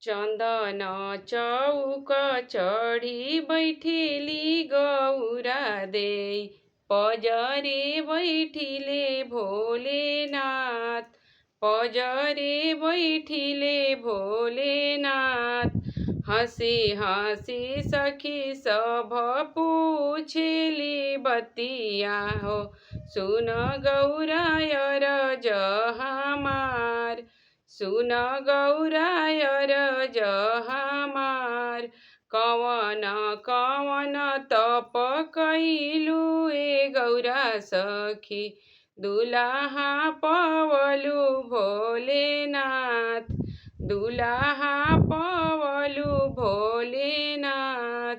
चन्दन चौक चढी बैठिली गौरा देई, पजरे बैठिले भोलेनाथ, पजरे बैठिले भोलेनाथ। हँसी हँसी सखी सब पूछेली बतिया हो, सुन गौरा अरज हमार, सुन गौरा अरज हमार। कवन कवन तप कैलु ए गौरा सखी, दुलाहा पवलु भोलेनाथ, दुलाहा पवलु भोलेनाथ।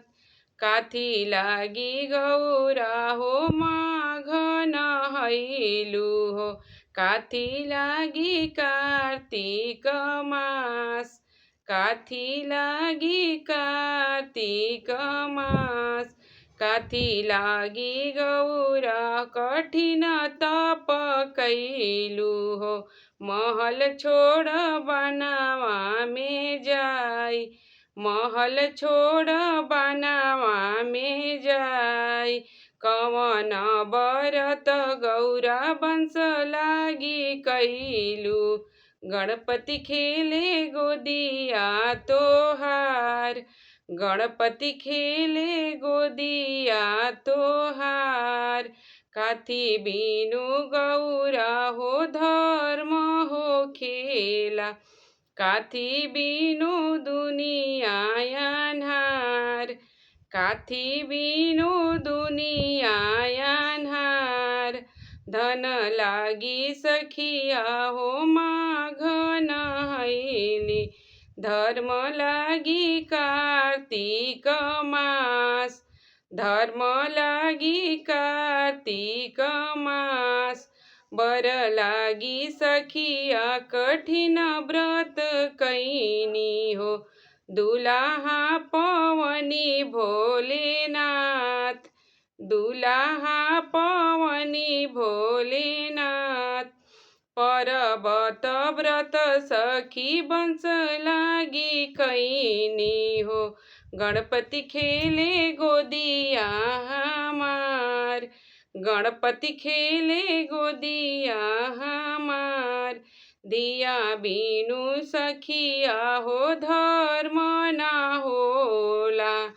काथी लागी गौरा हो माघ नहैलु हो, काथी लागी कार्तिक मास, काथी लागी कार्तिक मास। काथी लागी गौरा कठिन तप कैलु हो, महल छोड़ बनवा में जाई, महल छोड़ बनवा में जाई। कवन बरत गौरा वंश लागी कैलु, गणपति खेले गोदिया तोहार, गणपति खेले गोदिया तोहार। काथी बिनु गौरा हो धर्म हो खेला, काथी बिनु दुनिया अन्हार, काथी बिनु दुनिया अन्हार। धन लागी सखिया हो माघ नहैली, धर्म लागी कार्तिक मास, धर्म लागी कार्तिक मास। बर लागी सखिया कठिन व्रत कैनी हो, दुलाहा पवनी भोलेनाथ, दुलाहा पवनी भोलेनाथ। पर्वत व्रत सखी वंश लागी कैनी हो, गणपति खेले गोदिया हमार, गणपति खेले गोदिया हमार। दिया बिनु सखिया हो धर्म ना होला,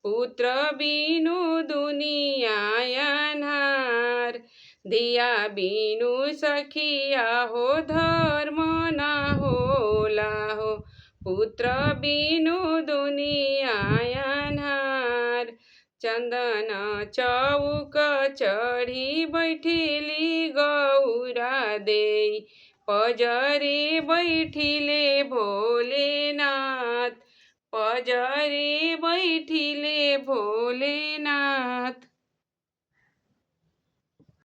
पुत्र बिनु दुनिया अन्हार। दिया बिनु सखिया हो धर्म ना होला हो, पुत्र बिनु दुनिया अन्हार। चन्दन चौक चढी बैठिली गौरा देई, पजरे बैठिले भोलेनाथ, पजरे बैठिले भोलेनाथ।